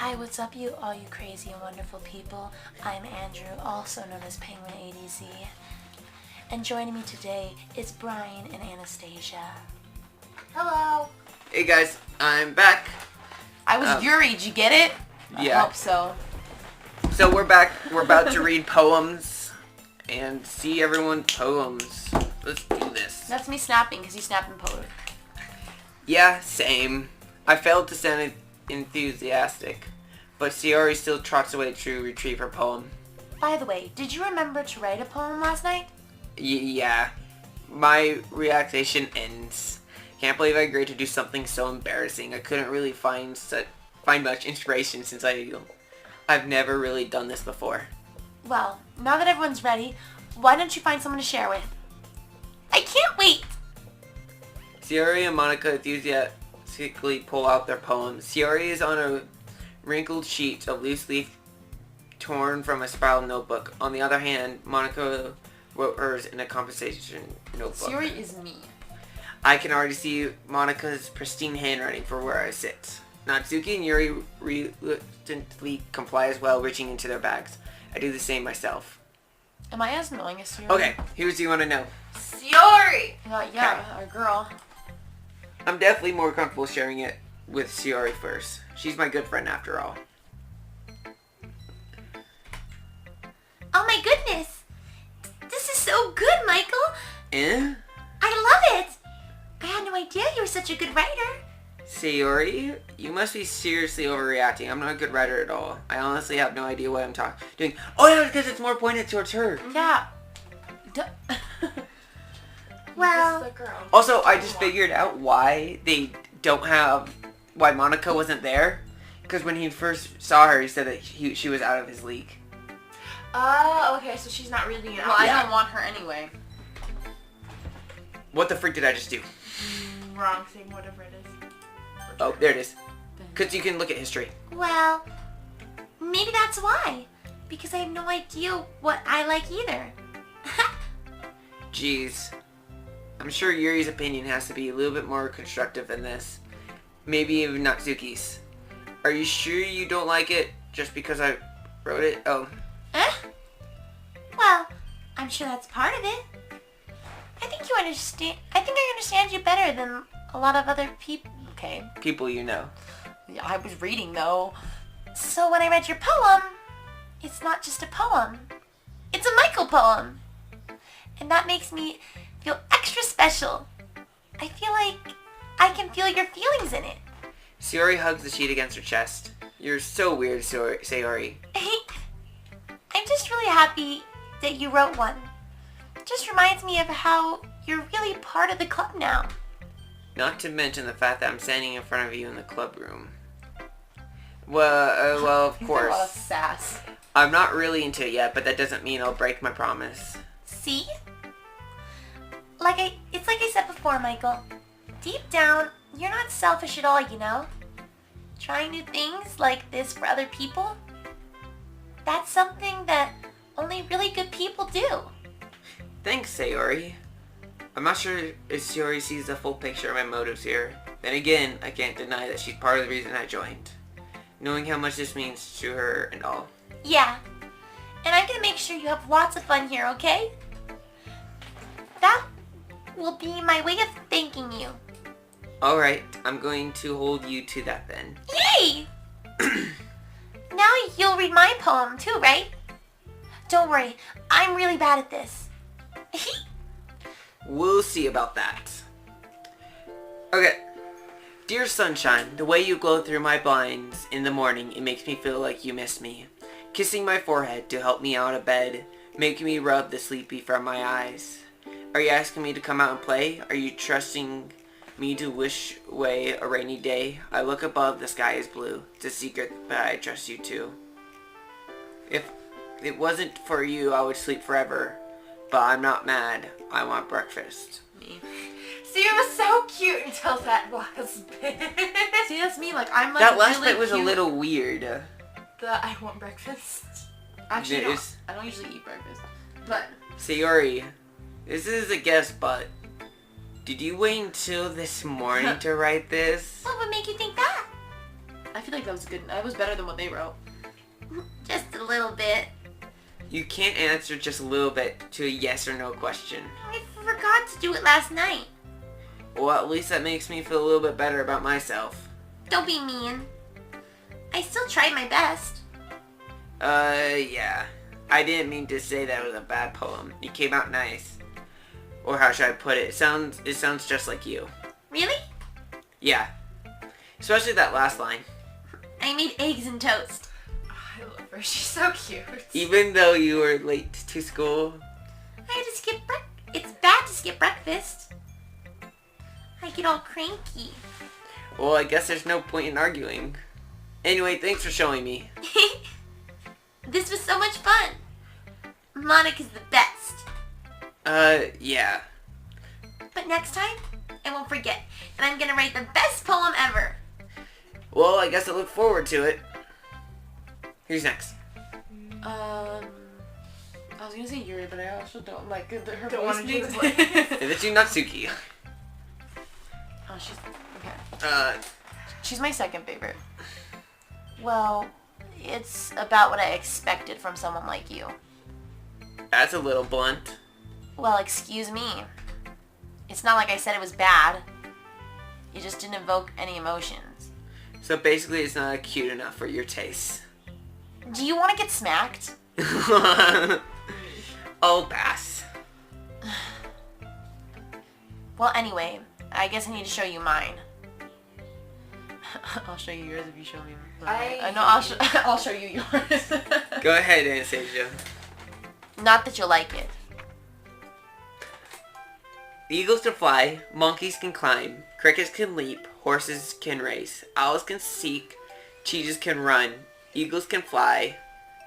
Hi, what's up all you crazy and wonderful people? I'm Andrew, also known as Penguin ADZ. And joining me today is Brian and Anastasia. Hello. Hey guys, I'm back. I was Yuri, did you get it? Yeah. I hope so. So we're back. We're about to read poems and see everyone's poems. Let's do this. That's me snapping, because you snap and pose. Yeah, same. I failed to sound enthusiastic, but Siori still trots away to retrieve her poem. By the way, did you remember to write a poem last night? Yeah. My relaxation ends. Can't believe I agreed to do something so embarrassing. I couldn't really find much inspiration since I've never really done this before. Well, now that everyone's ready, why don't you find someone to share with? I can't wait! Siori and Monica enthusiastically pull out their poems. Siori is on a wrinkled sheet of loose leaf torn from a spiral notebook. On the other hand, Monica wrote hers in a composition notebook. Yuri is me. I can already see Monica's pristine handwriting for where I sit. Natsuki and Yuri reluctantly comply as well, reaching into their bags. I do the same myself. Am I as annoying as Yuri? Okay, here's what you want to know. Siori! Yeah, our girl. I'm definitely more comfortable sharing it with Siori first. She's my good friend after all. Oh my goodness! This is so good, Michael! Eh? I love it! I had no idea you were such a good writer. Siori, you must be seriously overreacting. I'm not a good writer at all. I honestly have no idea what I'm doing. Oh yeah, because it's more pointed towards her. Yeah. Well, Also, I just figured out why why Monica wasn't there. Because when he first saw her, he said that she was out of his league. Oh, okay, so she's not reading it out. Well, I don't want her anyway. What the freak did I just do? Wrong thing, whatever it is. Oh, there it is. Because you can look at history. well, maybe that's why. Because I have no idea what I like either. Jeez. I'm sure Yuri's opinion has to be a little bit more constructive than this. Maybe even Natsuki's. Are you sure you don't like it just because I wrote it? Oh. Well, I'm sure that's part of it. I think I understand you better than a lot of other people. Okay. People you know. Yeah, I was reading, though. So when I read your poem, it's not just a poem. It's a Michael poem. And that makes me feel extra special. I feel like I can feel your feelings in it. Siori hugs the sheet against her chest. You're so weird, Siori. I'm just really happy that you wrote one. It just reminds me of how you're really part of the club now. Not to mention the fact that I'm standing in front of you in the club room. Well, of He's got a lot of course. sass. I'm not really into it yet, but that doesn't mean I'll break my promise. See? It's like I said before, Michael. Deep down, you're not selfish at all, you know? Trying new things like this for other people, that's something that only really good people do. Thanks, Sayori. I'm not sure if Sayori sees the full picture of my motives here. Then again, I can't deny that she's part of the reason I joined. Knowing how much this means to her and all. Yeah. And I'm gonna make sure you have lots of fun here, okay? That will be my way of thanking you. Alright, I'm going to hold you to that then. Yay! Now you'll read my poem too, right? Don't worry, I'm really bad at this. We'll see about that. Okay. Dear sunshine, the way you glow through my blinds in the morning, it makes me feel like you miss me. Kissing my forehead to help me out of bed, making me rub the sleepy from my eyes. Are you asking me to come out and play? Are you trusting me to wish away a rainy day? I look above, the sky is blue. It's a secret, but I trust you too. If it wasn't for you, I would sleep forever. But I'm not mad. I want breakfast. Me. See, it was so cute until that last bit. See, that's me. Like, I'm like that last really bit was cute. a little weird. The I want breakfast. Actually, no, I don't usually eat breakfast. But Sayori, this is a guess, but did you wait until this morning to write this? What would make you think that? I feel like that was good. That was better than what they wrote. Just a little bit. You can't answer just a little bit to a yes or no question. I forgot to do it last night. Well, at least that makes me feel a little bit better about myself. Don't be mean. I still tried my best. Yeah. I didn't mean to say that was a bad poem. It came out nice. Or how should I put it? It sounds just like you. Really? Yeah. Especially that last line. I made eggs and toast. Oh, I love her. She's so cute. Even though you were late to school. I had to skip breakfast. It's bad to skip breakfast. I get all cranky. Well, I guess there's no point in arguing. Anyway, thanks for showing me. This was so much fun. Monica's the best. Yeah. But next time, I won't forget. And I'm gonna write the best poem ever. Well, I guess I look forward to it. Who's next? I was gonna say Yuri, but I also don't like her Don't voice wanna do makes the It's Natsuki. Oh, she's okay. She's my second favorite. Well, it's about what I expected from someone like you. That's a little blunt. Well, excuse me. It's not like I said it was bad. You just didn't evoke any emotions. So basically it's not cute enough for your taste. Do you want to get smacked? I'll pass. Well, anyway, I guess I need to show you mine. I'll show you yours if you show me. I'll show you yours. Go ahead, Anastasia. Not that you'll like it. Eagles can fly, monkeys can climb, crickets can leap, horses can race, owls can seek, cheetahs can run, eagles can fly,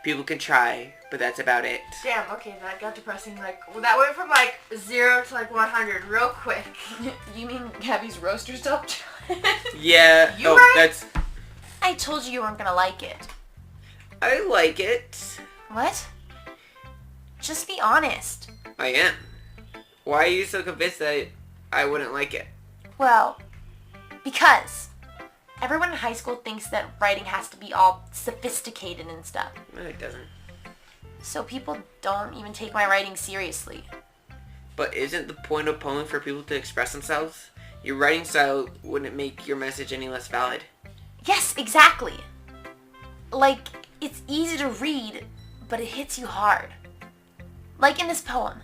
people can try, but that's about it. Damn, okay, that got depressing. Like, that went from like 0 to like 100 real quick. You mean Gabby's roaster stuff? Yeah. You right? That's... I told you weren't gonna like it. I like it. What? Just be honest. I am. Why are you so convinced that I wouldn't like it? Well, because everyone in high school thinks that writing has to be all sophisticated and stuff. No, it doesn't. So people don't even take my writing seriously. But isn't the point of poem for people to express themselves? Your writing style wouldn't make your message any less valid. Yes, exactly. Like, it's easy to read, but it hits you hard. Like in this poem.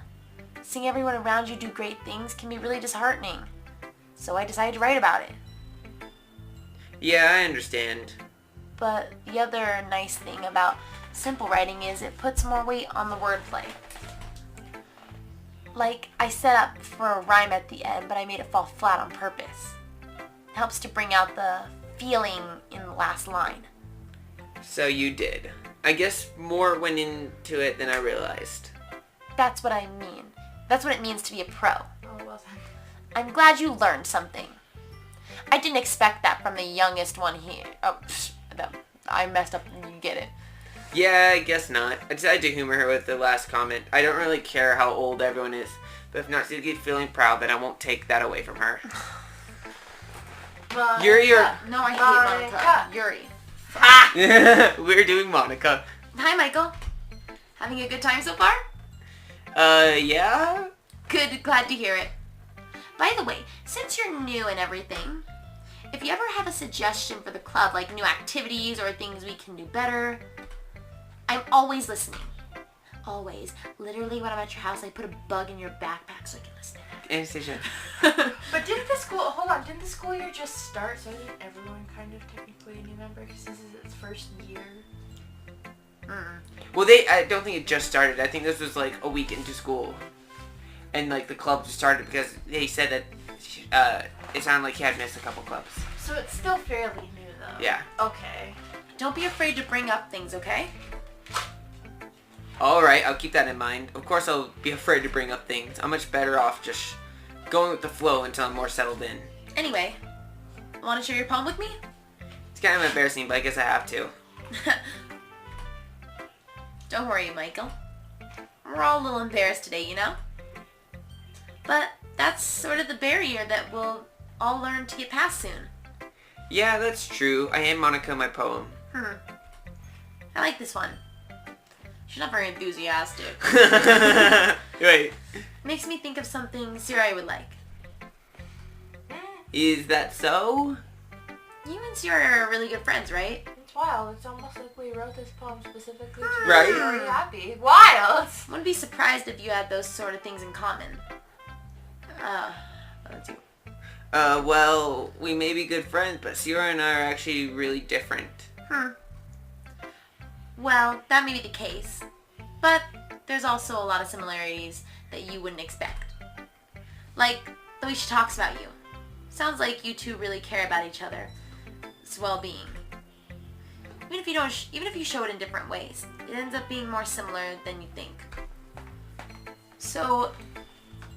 Seeing everyone around you do great things can be really disheartening. So I decided to write about it. Yeah, I understand. But the other nice thing about simple writing is it puts more weight on the wordplay. Like, I set up for a rhyme at the end, but I made it fall flat on purpose. It helps to bring out the feeling in the last line. So you did. I guess more went into it than I realized. That's what I mean. That's what it means to be a pro. Oh, well then. I'm glad you learned something. I didn't expect that from the youngest one here. Oh, I messed up. You get it. Yeah, I guess not. I decided to humor her with the last comment. I don't really care how old everyone is, but if Natsuki's feeling proud, then I won't take that away from her. Yuri, you're... No, I hate Monica. Yuri. We're doing Monica. Hi, Michael. Having a good time so far? Yeah? Good, glad to hear it. By the way, since you're new and everything, if you ever have a suggestion for the club, like new activities or things we can do better, I'm always listening. Always. Literally, when I'm at your house, I put a bug in your backpack so I can listen. Anastasia. But didn't the school year just start? So isn't everyone kind of technically a new member because this is its first year? Well, I don't think it just started. I think this was like a week into school. And like the club just started because they said that it sounded like he had missed a couple clubs. So it's still fairly new though. Yeah. Okay. Don't be afraid to bring up things, okay? Alright, I'll keep that in mind. Of course I'll be afraid to bring up things. I'm much better off just going with the flow until I'm more settled in. Anyway, want to share your poem with me? It's kind of embarrassing, but I guess I have to. Don't worry, Michael. We're all a little embarrassed today, you know? But that's sort of the barrier that we'll all learn to get past soon. Yeah, that's true. I am Monica in my poem. I like this one. She's not very enthusiastic. Wait. Makes me think of something Siri would like. Is that so? You and Siri are really good friends, right? It's wild. It's almost like we wrote this poem specifically to Right? make Siri happy. Wild! Wouldn't be surprised if you had those sort of things in common. Let's see. Well, we may be good friends, but Sierra and I are actually really different. Well, that may be the case. But there's also a lot of similarities that you wouldn't expect. Like the way she talks about you. Sounds like you two really care about each other's well-being. Even if you show it in different ways, it ends up being more similar than you think. So,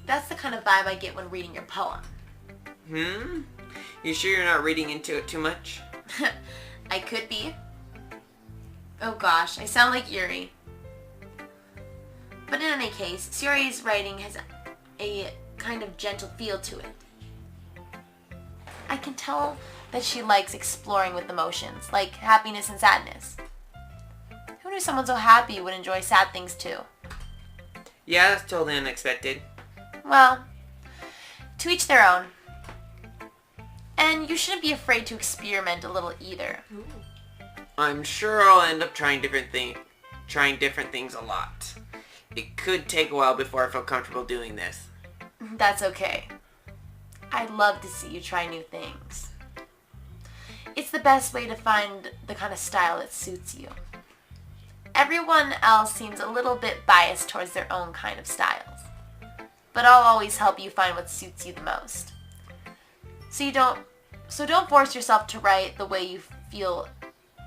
that's the kind of vibe I get when reading your poem. You sure you're not reading into it too much? I could be. Oh gosh, I sound like Yuri. But in any case, Suri's writing has a kind of gentle feel to it. I can tell that she likes exploring with emotions, like happiness and sadness. Who knew someone so happy would enjoy sad things too? Yeah, that's totally unexpected. Well, to each their own. And you shouldn't be afraid to experiment a little either. I'm sure I'll end up trying different things a lot. It could take a while before I feel comfortable doing this. That's okay. I'd love to see you try new things. It's the best way to find the kind of style that suits you. Everyone else seems a little bit biased towards their own kind of styles. But I'll always help you find what suits you the most. So don't force yourself to write the way you feel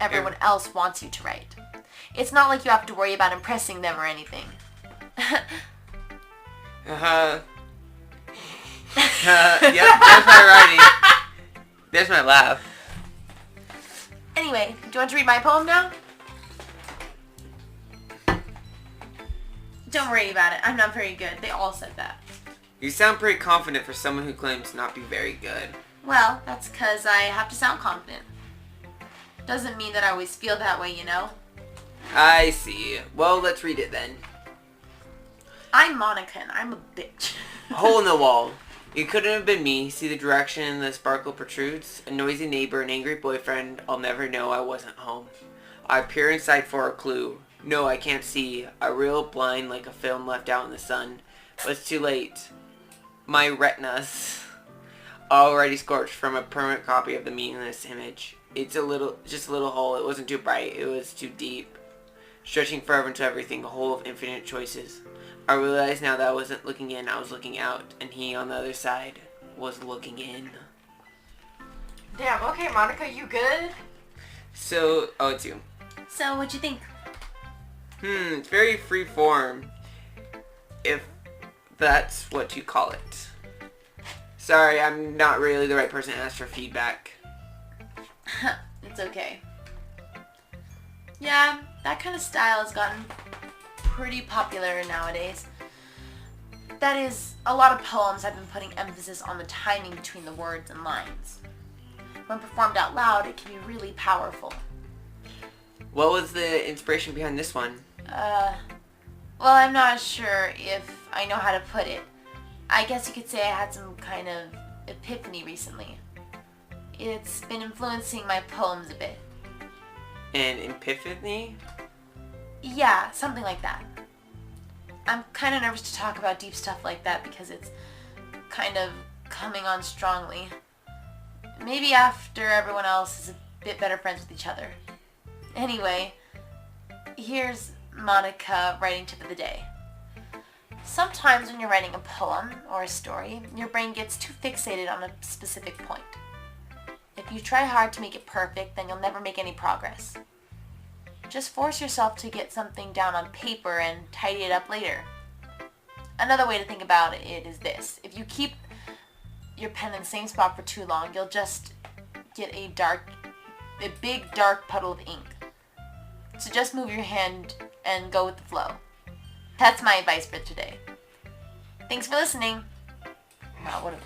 everyone else wants you to write. It's not like you have to worry about impressing them or anything. Yep, there's my writing. There's my laugh. Anyway, do you want to read my poem now? Don't worry about it. I'm not very good. They all said that. You sound pretty confident for someone who claims to not be very good. Well, that's because I have to sound confident. Doesn't mean that I always feel that way, you know? I see. Well, let's read it then. I'm Monica and I'm a bitch. Hole in the wall. It couldn't have been me. See the direction the sparkle protrudes? A noisy neighbor, an angry boyfriend. I'll never know I wasn't home. I peer inside for a clue. No, I can't see. I reel blind like a film left out in the sun. But it's too late. My retinas already scorched from a permanent copy of the meaningless image. It's just a little hole. It wasn't too bright. It was too deep. Stretching forever into everything. A hole of infinite choices. I realize now that I wasn't looking in, I was looking out, and he on the other side was looking in. Damn, okay, Monica, you good? So, oh, it's you. So, what'd you think? It's very free form, if that's what you call it. Sorry, I'm not really the right person to ask for feedback. It's okay. Yeah, that kind of style has gotten pretty popular nowadays. That is, a lot of poems have been putting emphasis on the timing between the words and lines. When performed out loud, it can be really powerful. What was the inspiration behind this one? Well, I'm not sure if I know how to put it. I guess you could say I had some kind of epiphany recently. It's been influencing my poems a bit. An epiphany? Yeah, something like that. I'm kind of nervous to talk about deep stuff like that because it's kind of coming on strongly. Maybe after everyone else is a bit better friends with each other. Anyway, here's Monica writing tip of the day. Sometimes when you're writing a poem or a story, your brain gets too fixated on a specific point. If you try hard to make it perfect, then you'll never make any progress. Just force yourself to get something down on paper and tidy it up later. Another way to think about it is this. If you keep your pen in the same spot for too long, you'll just get a big dark puddle of ink. So just move your hand and go with the flow. That's my advice for today. Thanks for listening. Wow, what a...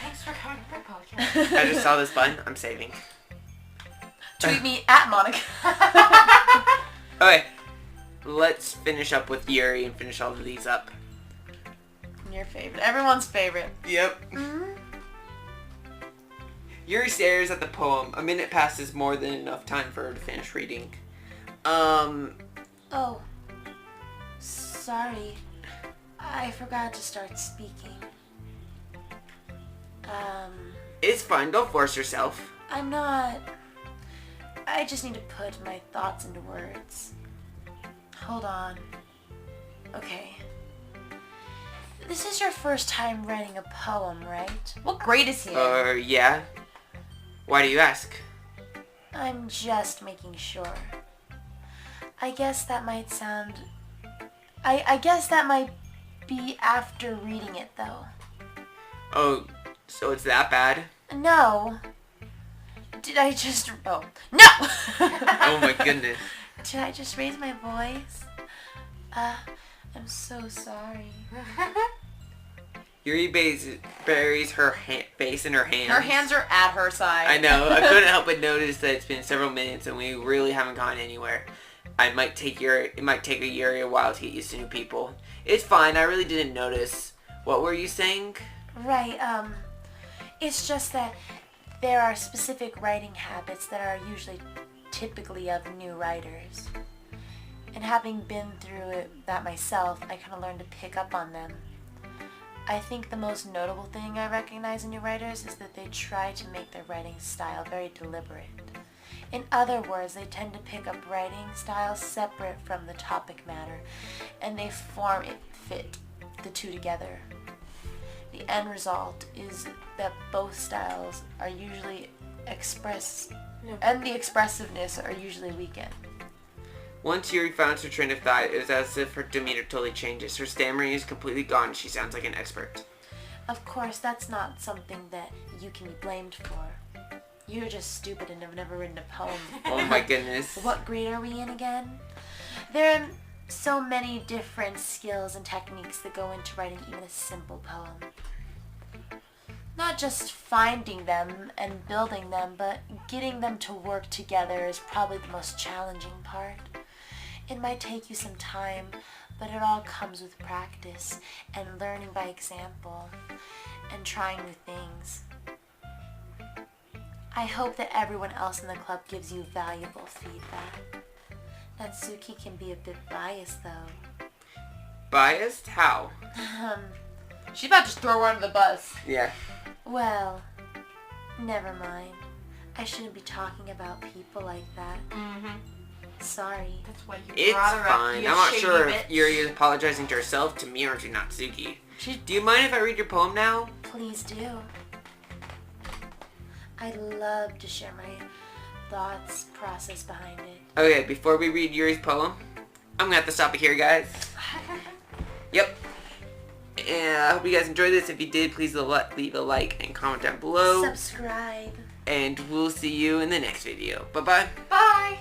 Thanks for coming to my podcast. I just saw this button. I'm saving. Tweet me at Monica. Okay, let's finish up with Yuri and finish all of these up. Your favorite. Everyone's favorite. Yep. Yuri stares at the poem. A minute passes, more than enough time for her to finish reading. Oh. Sorry. I forgot to start speaking. It's fine. Don't force yourself. I'm not... I just need to put my thoughts into words. Hold on. Okay. This is your first time writing a poem, right? What grade is he in? Yeah. Why do you ask? I'm just making sure. I guess that might sound... I guess that might be after reading it, though. Oh, so it's that bad? No. Did I just... Oh. No! Oh my goodness. Did I just raise my voice? I'm so sorry. Yuri buries her face in her hands. Her hands are at her side. I know. I couldn't help but notice that it's been several minutes and we really haven't gone anywhere. It might take a Yuri a while to get used to new people. It's fine. I really didn't notice. What were you saying? Right, it's just that there are specific writing habits that are usually typically of new writers. And having been through that myself, I kind of learned to pick up on them. I think the most notable thing I recognize in new writers is that they try to make their writing style very deliberate. In other words, they tend to pick up writing styles separate from the topic matter, and they fit the two together. The end result is that both styles are usually and the expressiveness are usually weakened. Once Yuri finds her train of thought, it is as if her demeanor totally changes. Her stammering is completely gone. She sounds like an expert. Of course, that's not something that you can be blamed for. You're just stupid and have never written a poem. Oh my goodness. What grade are we in again? There are so many different skills and techniques that go into writing even a simple poem. Not just finding them and building them, but getting them to work together is probably the most challenging part. It might take you some time, but it all comes with practice and learning by example and trying new things. I hope that everyone else in the club gives you valuable feedback. Natsuki can be a bit biased, though. Biased? How? She's about to just throw her under the bus. Yeah. Well, never mind. I shouldn't be talking about people like that. Sorry. That's why you It's brought her up. fine. You I'm not shady sure bitch. if Yuri is apologizing to herself, to me, or to Natsuki. Do you mind if I read your poem now? Please do. I'd love to share my thoughts, process behind it. Okay, before we read Yuri's poem, I'm gonna have to stop it here, guys. Yep. And I hope you guys enjoyed this. If you did, please leave a like and comment down below. Subscribe. And we'll see you in the next video. Bye-bye. Bye.